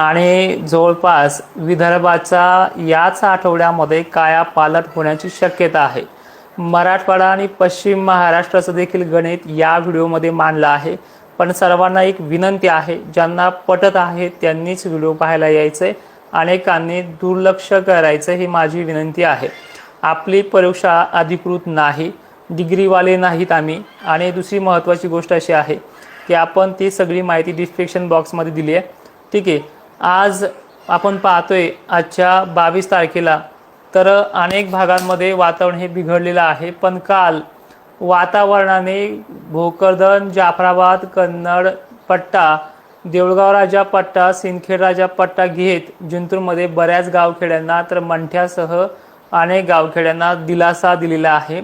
आणि जवळपास विदर्भाचा याच आठवड्यामध्ये कायापालट होण्याची शक्यता आहे। मराठवाडा आणि पश्चिम महाराष्ट्राचं देखील गणित या व्हिडिओमध्ये मांडलं आहे। पण सर्वांना एक विनंती आहे, ज्यांना पटत आहे त्यांनीच व्हिडिओ पाहायला यायचे, अनेकांनी दुर्लक्ष करायचं ही माझी विनंती आहे। आपली परीक्षा अधिकृत नाही, डिग्रीवाले नाहीत आम्ही। आणि दुसरी महत्त्वाची गोष्ट अशी आहे की आपण ती सगळी माहिती डिस्क्रिप्शन बॉक्समध्ये दिली आहे, ठीक आहे। आज आपण पाहतोय आजच्या 22 तारखेला तर अनेक भागांमध्ये वातावरण हे बिघडलेलं आहे। पण काल वातावरणाने भोकरदन, जाफराबाद, कन्नड पट्टा, देऊळगाव राजा पट्टा, सिंदखेड राजा पट्टा घेत जिंतूरमध्ये बऱ्याच गावखेड्यांना तर मंठ्यासह अनेक गावखेड्यांना दिलासा दिलेला आहे।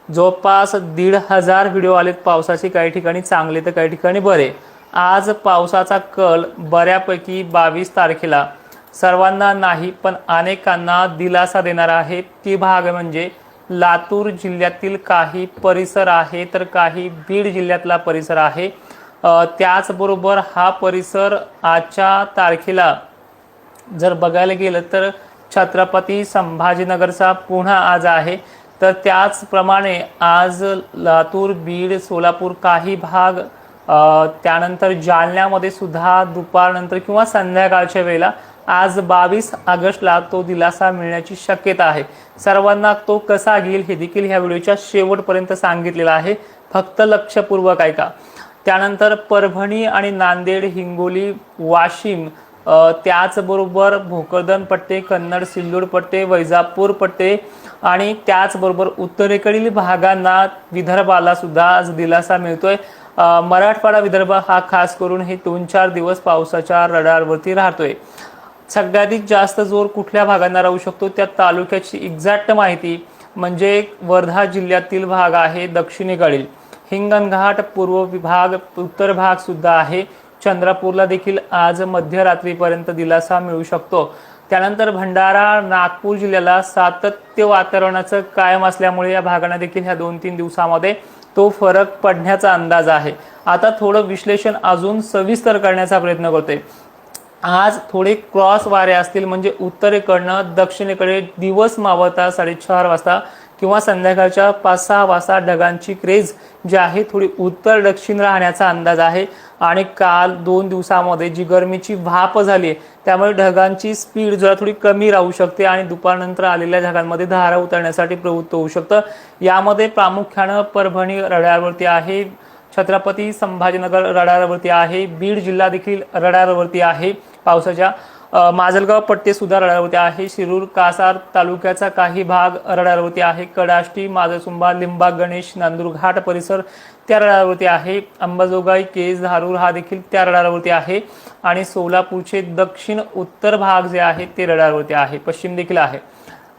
जवळपास 1,500 व्हिडिओ आलेत पावसाचे, काही ठिकाणी चांगले तर काही ठिकाणी बरे। आज पावसाचा कल बऱ्यापैकी 22 तारखेला सर्वांना नाही पण अनेकांना दिलासा देणार आहे। ती भाग म्हणजे लातूर जिल्ह्यातील काही परिसर आहे तर काही बीड जिल्ह्यातला परिसर आहे। त्याचबरोबर हा परिसर आजच्या तारखेला जर बघायला गेलं तर छत्रपती संभाजीनगरचा पुन्हा आज आहे। तर त्याचप्रमाणे आज लातूर, बीड, सोलापूर काही भाग, त्यानंतर जालन्यामध्ये सुद्धा दुपारनंतर किंवा संध्याकाळच्या वेळेला आज 22 ऑगस्टला तो दिलासा मिळण्याची शक्यता आहे। सर्वांना तो कसा घेईल हे देखील ह्या व्हिडिओच्या शेवटपर्यंत सांगितलेलं आहे, फक्त लक्षपूर्वक ऐका। त्यानंतर परभणी आणि नांदेड, हिंगोली, वाशिम, त्याचबरोबर भोकरदन पट्टे, कन्नड, सिल्लोड पट्टे, वैजापूर पट्टे आणि त्याचबरोबर उत्तरेकडील भागांना, विदर्भाला सुद्धा आज दिलासा मिळतोय। मराठवाडा, विदर्भ हा खास करून हे 2-4 दिवस पावसाच्या रडारवरती राहतोय। सगळ्यात जास्त जोर कुठल्या भागांना राहू शकतो त्या तालुक्याची एक्झॅक्ट माहिती म्हणजे वर्धा जिल्ह्यातील भाग आहे, दक्षिणेकडील हिंगणघाट, पूर्व विभाग, उत्तर भाग सुद्धा आहे। चंद्रपूरला देखील आज मध्यरात्रीपर्यंत दिलासा मिळू शकतो। त्यानंतर भंडारा, नागपूर जिल्ह्याला सातत्य वातावरणाचं कायम असल्यामुळे या भागांना देखील ह्या 2-3 दिवसामध्ये तो फरक पडण्याचा अंदाज आहे। आता थोडं विश्लेषण अजून सविस्तर करण्याचा प्रयत्न करतोय। आज थोडे क्रॉस वारे असतील म्हणजे उत्तरेकडनं दक्षिणेकडे दिवस मावळता 4:30 वाजता किंवा संध्याकाळच्या 5-6 वाजता ढगांची क्रेज जी आहे थोडी उत्तर दक्षिण राहण्याचा अंदाज आहे। आणि काल 2 दिवसामध्ये जी गरमीची भाप झाली त्यामुळे ढगांची स्पीड जरा थोडी कमी राहू शकते आणि दुपारनंतर आलेल्या ढगांमध्ये धारा उतरण्यासाठी प्रवृत्त होऊ शकतं। यामध्ये प्रामुख्याने परभणी रडारवरती आहे, छत्रपती संभाजीनगर रडारवरती आहे, बीड जिल्हा देखील रडारवरती आहे पावसाच्या, माजलगाव पट्टे सुद्धा रडारवरती आहे, शिरूर, कासार तालुक्याचा काही भाग रडारवरती आहे, कडाष्टी, माजलसुंबा, लिंबा, गणेश, नांदूरघाट परिसर त्या रडारवरती आहे, अंबाजोगाई, केज, धारूर हा देखील त्या रडारवरती आहे आणि सोलापूरचे दक्षिण उत्तर भाग जे आहेत ते रडारवरती आहे, पश्चिम देखील आहे।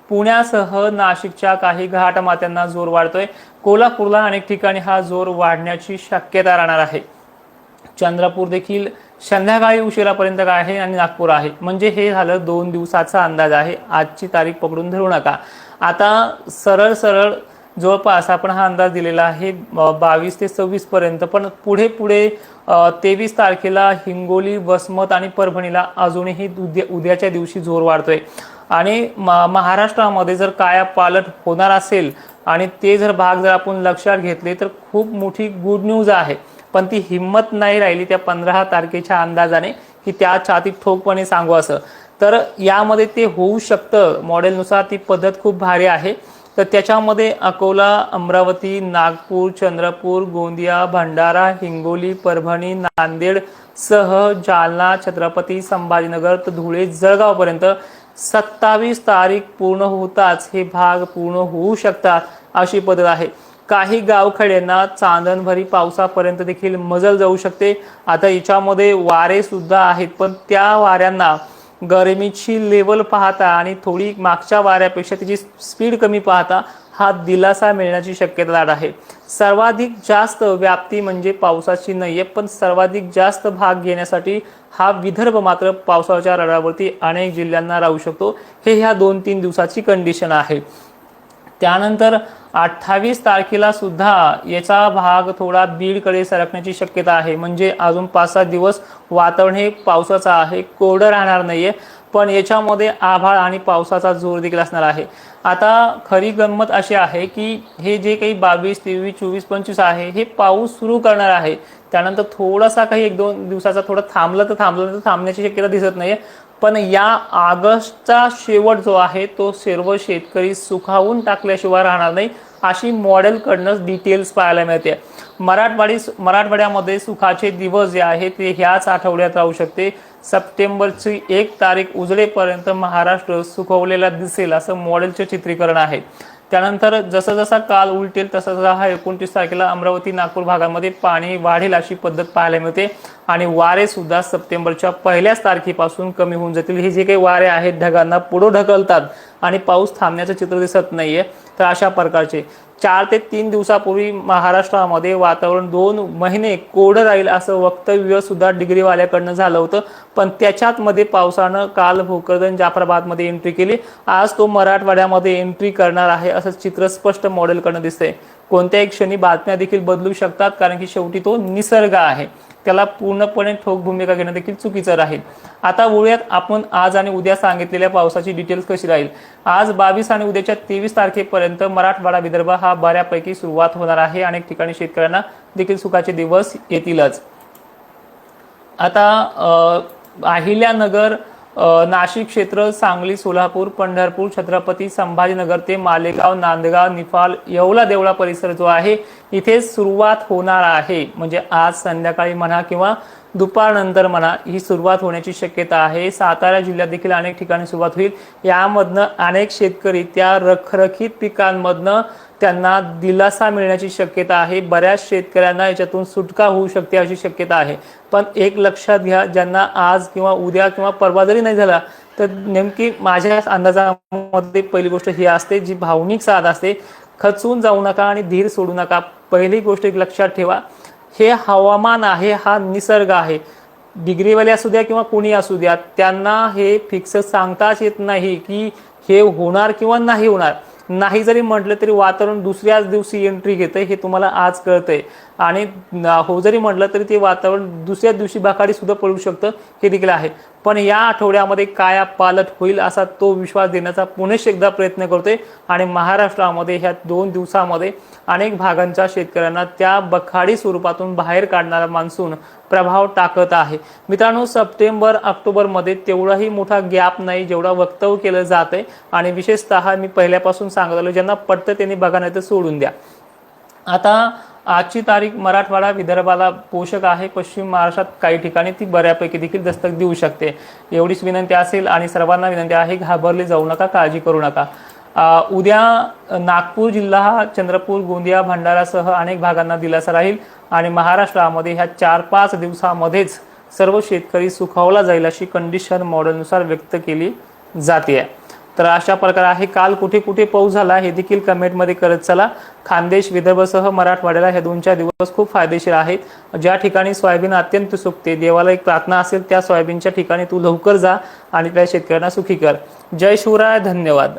पुण्यासह नाशिकच्या काही घाटमाथ्यांना जोर वाढतोय, कोल्हापूरला अनेक ठिकाणी हा जोर वाढण्याची शक्यता राहणार आहे। चंद्रपूर देखील संध्याकाळी उशिरापर्यंत आहे आणि नागपूर आहे। म्हणजे हे झालं 2 दिवसाचा अंदाज आहे, आजची तारीख पकडून धरू नका। आता सरळ सरळ जवळपास आपण हा अंदाज दिलेला आहे 22 ते 26 पर्यंत, पण पुढे 23 तारखेला हिंगोली, वसमत आणि परभणीला अजूनही उद्याच्या दिवशी जोर वाढतोय। आणि महाराष्ट्रामध्ये जर कायापालट होणार असेल आणि ते जर भाग जर आपण लक्षात घेतले तर खूप मोठी गुड न्यूज आहे। पण ती हिम्मत नाही राहिली त्या 15 तारखेच्या अंदाजाने की त्या छातीत ठोकपणे सांगू असं, तर यामध्ये ते होऊ शकतं। मॉडेलनुसार ती पद्धत खूप भारी आहे। तर त्याच्यामध्ये अकोला, अमरावती, नागपूर, चंद्रपूर, गोंदिया, भंडारा, हिंगोली, परभणी, नांदेड सह जालना, छत्रपती संभाजीनगर तर धुळे, जळगावपर्यंत 27 तारीख पूर्ण होताच हे भाग पूर्ण होऊ शकतात अशी पद्धत आहे। काही गावखेड्यांना चांदणभरी पावसापर्यंत देखील मजल जाऊ शकते। आता याच्यामध्ये वारे सुद्धा आहेत, पण त्या वाऱ्यांना गरमीची लेवल पाहता आणि थोडी मागच्या वाऱ्यापेक्षा त्याची स्पीड कमी पाहता हा दिलासा मिळण्याची शक्यता दाट आहे। सर्वाधिक जास्त व्याप्ती म्हणजे पावसाची नाहीये, पण सर्वाधिक जास्त भाग घेण्यासाठी हा विदर्भ मात्र पावसाच्या रडारवरती अनेक जिल्ह्यांना राहू शकतो। हे ह्या 2-3 दिवसाची कंडिशन आहे। त्यानंतर 28 तारखेला सुद्धा याचा भाग थोडा बीडकडे सरकण्याची शक्यता आहे. म्हणजे अजून 5-7 दिवस वातावरण हे पावसाचं आहे, कोरडं राहणार नाहीये, पण याच्यामध्ये आभाळ आणि पावसाचा जोर देखील असणार आहे. आता खरी गंमत अशी आहे की हे जे काही 22, 23, 24, 25 आहे हे पाऊस सुरू करणार आहे. त्यानंतर थोडासा काही 1-2 दिवसाचा थोडं थांबलं तर थांबण्याची शक्यता दिसत नाहीये. पण या ऑगस्टचा शेवट जो आहे तो सर्व शेतकरी सुखावून टाकल्याशिवाय राहणार नाही, अशी मॉडेलकडूनच डिटेल्स पाहायला मिळते. मराठवाड्यामध्ये सुखाचे दिवस जे आहेत ते ह्याच आठवड्यात राहू शकते. सप्टेंबरची 1 तारीख उजळेपर्यंत महाराष्ट्र सुखवलेला दिसेल असं मॉडेलचे चित्रीकरण आहे. त्यानंतर जसा जसा काल उलटेल तसा तसा हा 29 तारखेला अमरावती नागपूर भागामध्ये पाणी वाढेल अशी पद्धत पाहायला मिळते. आणि वारे सुद्धा सप्टेंबरच्या 1ल्याच तारखेपासून कमी होऊन जातील. हे जे काही वारे आहेत ढगांना पुढे ढकलतात आणि पाऊस थांबण्याचं चित्र दिसत नाहीये. तर अशा प्रकारचे 4 ते 3 दिवसापूर्वी महाराष्ट्रामध्ये वातावरण 2 महिने कोरडं राहील असं वक्तव्य सुद्धा डिग्रीवाल्याकडनं झालं होतं. पण त्याच्यात मध्ये पावसानं काल भोकरदन जाफराबादमध्ये एंट्री केली. आज तो मराठवाड्यामध्ये एंट्री करणार आहे असं चित्र स्पष्ट मॉडेलकडनं दिसतंय. कोणत्याही क्षणी बातम्या देखील बदलू शकतात, कारण की शेवटी तो निसर्ग आहे, त्याला पूर्णपणे ठोक भूमिका घेणं देखील चुकीचं राहील. आता बोलूयात आपण आज आणि उद्या सांगितलेल्या पावसाची डिटेल्स कशी राहील. आज 22 आणि उद्याच्या 23 तारखेपर्यंत मराठवाडा विदर्भ हा बऱ्यापैकी सुरुवात होणार आहे. अनेक ठिकाणी शेतकऱ्यांना देखील सुखाचे दिवस येतीलच. आता अहिल्यानगर, नाशिक क्षेत्र, सांगली, सोलापूर, पंढरपूर, छत्रपती संभाजीनगर ते मालेगाव, नांदगाव, निफाड, येवला देवळा परिसर जो आहे इथे सुरुवात होणार आहे. म्हणजे आज संध्याकाळी म्हणा किंवा दुपारनंतर म्हणा ही सुरुवात होण्याची शक्यता आहे. सातारा जिल्ह्यात देखील अनेक ठिकाणी सुरुवात होईल. यामधनं अनेक शेतकरी त्या रखरखीत पिकांमधनं त्यांना दिलासा मिळण्याची शक्यता आहे. बऱ्याच शेतकऱ्यांना याच्यातून सुटका होऊ शकते अशी शक्यता आहे. पण एक लक्षात घ्या, ज्यांना आज किंवा उद्या किंवा परवा जरी नाही झाला तर नेमकी माझ्या अंदाजामध्ये पहिली गोष्ट ही असते, जी भावनिक साथ असते, खचून जाऊ नका आणि धीर सोडू नका. पहिली गोष्ट एक लक्षात ठेवा, हे हवामान आहे, हा निसर्ग आहे. डिग्रीवाले असू द्या किंवा कोणी असू द्या, त्यांना हे फिक्स सांगताच येत नाही की हे होणार किंवा नाही होणार. नाही जरी म्हटलं तरी वातावरण दुसऱ्याच दिवशी एंट्री घेतंय हे तुम्हाला आज कळतंय. आणि हो जरी म्हटलं तरी ते वातावरण दुसऱ्या दिवशी बाकाडी सुद्धा पडू शकतं हे देखील आहे. पण या आठवड्यामध्ये काय पालट होईल असा तो विश्वास देण्याचा पुन्हा एकदा प्रयत्न करतोय. आणि महाराष्ट्रामध्ये ह्या 2 दिवसामध्ये अनेक भागांच्या शेतकऱ्यांना त्या बखाडी स्वरूपातून बाहेर काढणारा मान्सून प्रभाव टाकत आहे. मित्रांनो, सप्टेंबर ऑक्टोबरमध्ये तेवढाही मोठा गॅप नाही जेवढा वक्तव्य केलं जात आहे. आणि विशेषतः मी पहिल्यापासून सांगत आलो, ज्यांना पटतं त्यांनी बघा नाही तर सोडून द्या. आता आजची तारीख मराठवाडा विदर्भाला पोषक आहे. पश्चिम महाराष्ट्रात काही ठिकाणी ती बऱ्यापैकी देखील दस्तक देऊ शकते. एवढीच विनंती असेल आणि सर्वांना विनंती आहे, घाबरले जाऊ नका, काळजी करू नका. उद्या नागपूर जिल्हा, चंद्रपूर, गोंदिया, भंडारासह अनेक भागांना दिलासा राहील. आणि महाराष्ट्रामध्ये ह्या 4-5 दिवसामध्येच सर्व शेतकरी सुखावला जाईल अशी कंडिशन मॉडेलनुसार व्यक्त केली जाते. तर अशा प्रकारे आहे. काल कुठे कुठे पाऊस झाला हे देखील कमेंटमध्ये करत चला. खानदेश, विदर्भसह मराठवाड्याला हे 2-4 दिवस खूप फायदेशीर आहेत. ज्या ठिकाणी सोयाबीन अत्यंत सुकते, देवाला एक प्रार्थना असेल त्या सोयाबीनच्या ठिकाणी तू लवकर जा आणि त्या शेतकऱ्यांना सुखी कर. जय शिवराय, धन्यवाद.